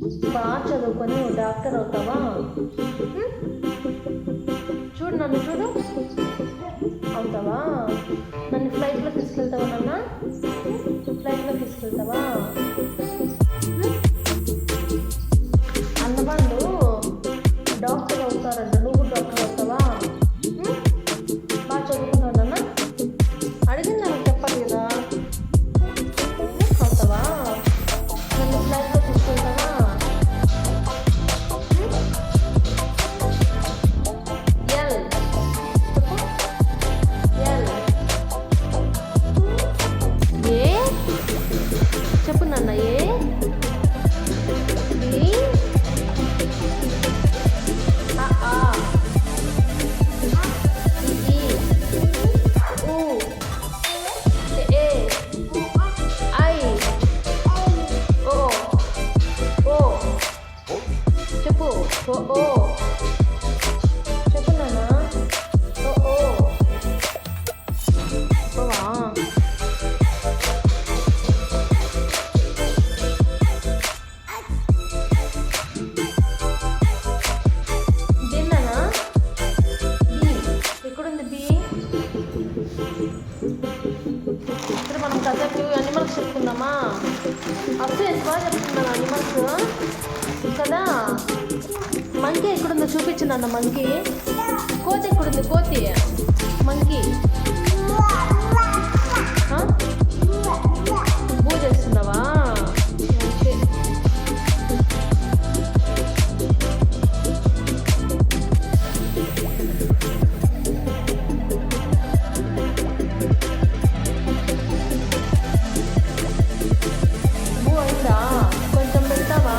బాగా చదువుకొని నువ్వు డాక్టర్ అవుతావా? చూడు నన్ను చూడు, అవుతావా? నన్ను ఫ్లైట్లో తీసుకెళ్తావా? ఫ్లైట్లో తీసుకెళ్తావా? అన్నవాళ్ళు డాక్టర్ అవుతారంట, నువ్వు డాక్టర్ అవుతావా? బాగా చదువుకున్నావు నాన్న, అడిగింది నాకు చెప్పాలి కదా. అవుతావా? నన్ను ఫ్లైట్లో తీసుకెళ్తావా? ఎల్ చెప్పు, ఎల్. ఏ చెప్పు నాన్న, ఏ బి ఆ ఈ ఊ ఏ ఐ ఓ ఓ చెప్పు, ఓ ఓ చెప్పు నాన్న, ఓ ఓ ఓవా. దీన్నానా బి, ఎక్కడుంది బి? ఇప్పుడు మనం కాసేపు అనిమల్స్ చెప్పుకుందామా? అప్డేట్స్ బాగా చెప్తున్నాను అనిమల్స్ కదా. మంకీ ఎక్కడుందో చూపించినాన్న, మంకీ. కోతి ఎక్కడుంది? కోతి మంకీ బూ చేస్తున్నావా? ఓకే. బూ అయిందా? కొంచెం పెడతావా?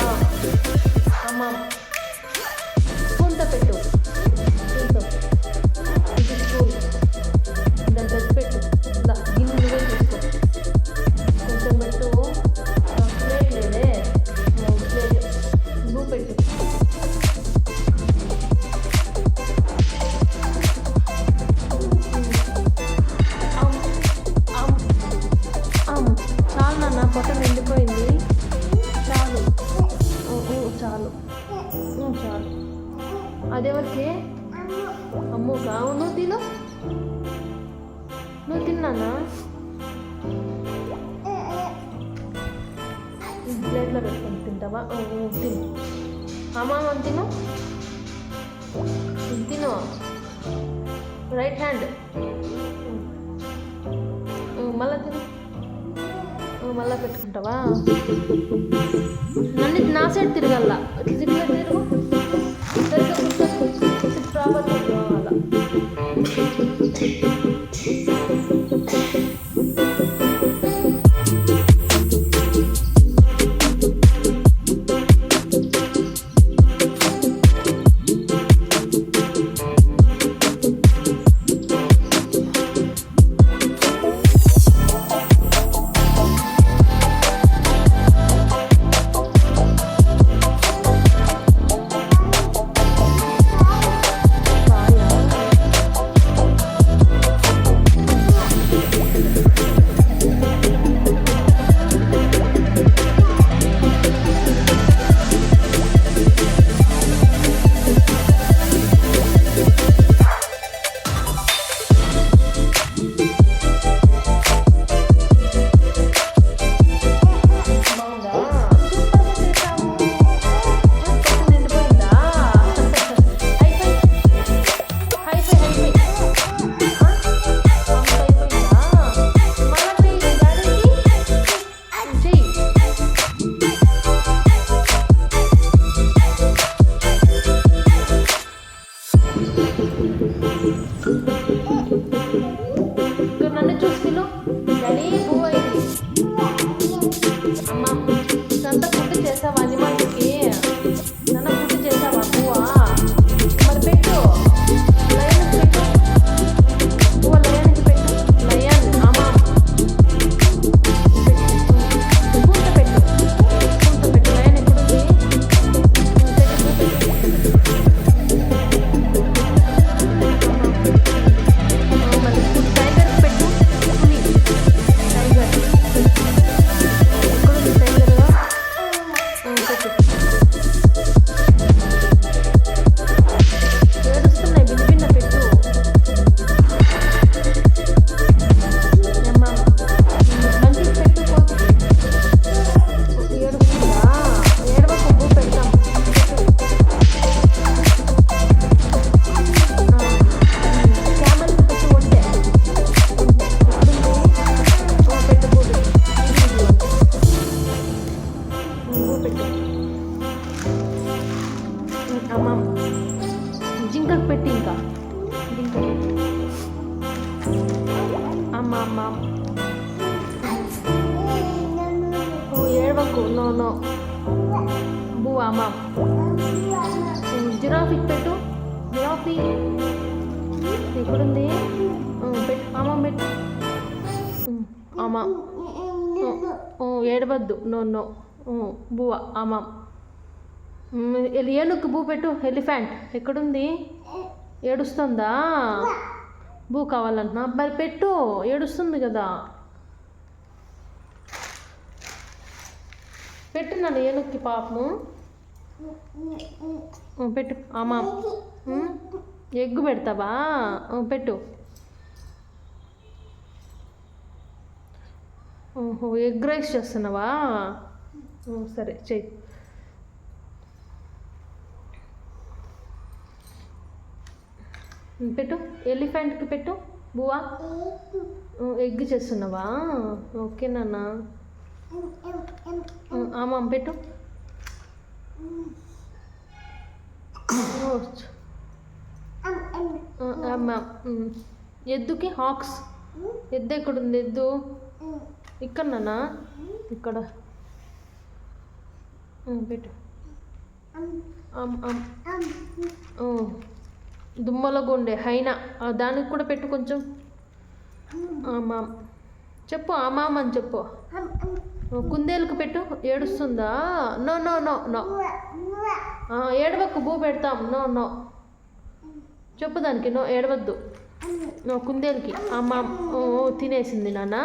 అమ్మ స్పూన్తో పెట్టు, స్పూన్తో. ఇది స్పూన్, దాని పెట్టి పెట్టు. ఇలా గిన్నె నువ్వే తీసుకో, కొంచెం పెట్టు. ప్లేట్ లేదే, ప్లేట్ నువ్వు పెట్టు. అమ్, అమ్, అమ్. చాలు నాన్న, పొట్ట నిండిపోయింది. చాలు, చాలు, చాలు. అదెవరికి? అమ్ముకా? నువ్వు తిను, నువ్వు తిన్నానా? ప్లేట్లో పెట్టుకొని తింటావా? తిను. అమ్మ తిను, తిను. రైట్ హ్యాండ్ మళ్ళా తిను. మళ్ళా పెట్టుకుంటావా? నన్ను నా సైడ్ తిరగల్లా, ఇట్లా తిరుగు. సరిగ్గా కూర్చొని ప్రాపర్గా అలా. అమ్మమ్మ జింకకు పెట్టి ఇంకా జింక అమ్మ అమ్మ ఏడవకు నో నో బూ అమ్మ జిరాఫీకి పెట్టు జిరాఫీ ఎక్కడుంది పెట్టు అమ్మ పెట్టు అమ్మ ఏడవద్దు నో నో బువ్వ అమ్మ ఏనుగు బూ పెట్టు ఎలిఫెంట్ ఎక్కడుంది ఏడుస్తుందా బూ కావాలంటున్నా మరి పెట్టు ఏడుస్తుంది కదా పెట్టు నన్ను ఏనుగుకి పాపము పెట్టు అమ్మ ఎగ్గు పెడతావా పెట్టు ఓహో ఎగ్ రైస్ చేస్తున్నావా సరే చెయ్యి పెట్టు ఎలిఫెంట్కి పెట్టు బువా ఎగ్ చేస్తున్నావా ఓకే నాన్న ఆమాం పెట్టు అమ్మా ఎద్దుకి హాక్స్ ఎద్దు ఎక్కడుంది ఎద్దు ఇక్కడ నాన్న ఇక్కడ పెట్టు దుమ్మల గుండె హైనా దానికి కూడా పెట్టు కొంచెం ఆమాం చెప్పు ఆమాం అని చెప్పు కుందేలుకు పెట్టు ఏడుస్తుందా నో నో నో నో ఏడవకు బూ పెడతాం నో నో చెప్పు దానికి నో ఏడవద్దు కుందేలుకి ఆమాం తినేసింది నాన్న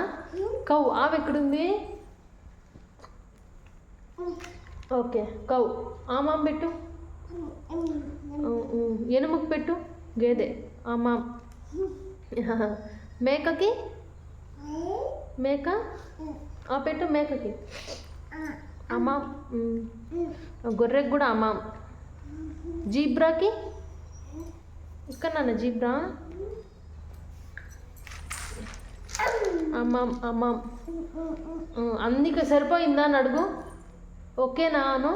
కౌ ఆమె ఎక్కడుంది ఓకే కౌ ఆమాం పెట్టు ఎనుముకు పెట్టు గేదె ఆమాం మేకకి మేక పెట్టు మేకకి అమ్మాం గొర్రెకి కూడా అమ్మాం జీబ్రాకి ఇక్కడ నాన్న జీబ్రా అమ్మాం అమ్మాం అందుకే సరిపోయిందా అని అడుగు ఓకేనా అను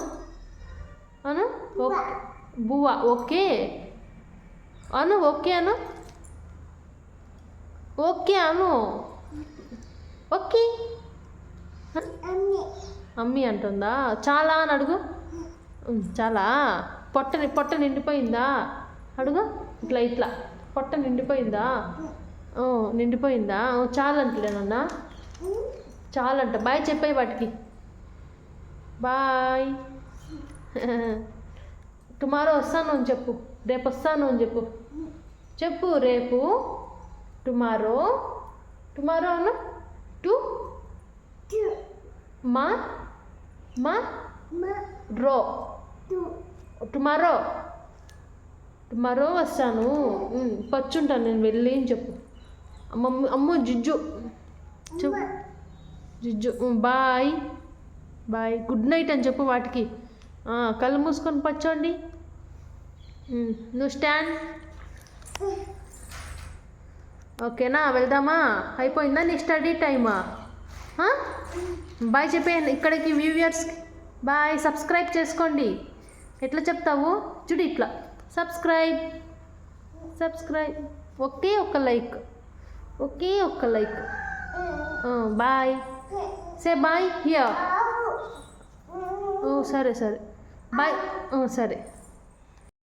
అను ఓకే బువ్వా ఓకే అను ఓకే అను ఓకే అను ఓకే అమ్మి అంటుందా చాలా అని అడుగు చాలా పొట్ట నిండిపోయిందా అడుగు ఇట్లా ఇట్లా పొట్ట నిండిపోయిందా నిండిపోయిందా చాలంటలేనన్నా చాలంట బాయ్ చెప్పాయి వాటికి బాయ్ టుమారో వస్తాను అని చెప్పు రేపు వస్తాను అని చెప్పు చెప్పు రేపు టుమారో టుమారో అను టు మా మా రో టుమారో టుమారో వస్తాను పచ్చుంటాను నేను వెళ్ళి అని చెప్పు అమ్మ జిజ్జు చెప్పు జిజ్జు బాయ్ బాయ్ గుడ్ నైట్ అని చెప్పు వాటికి కళ్ళు మూసుకొని పచ్చోండి నువ్వు స్టాండ్ ఓకేనా వెళ్దామా అయిపోయిందా నీ స్టడీ టైమా బాయ్ చెప్పేయండి ఇక్కడికి వ్యూవర్స్కి బాయ్ సబ్స్క్రైబ్ చేసుకోండి ఎట్లా చెప్తావు చూడు ఇట్లా సబ్స్క్రైబ్ ఒకే ఒక్క like bye say bye here సరే బాయ్ సరే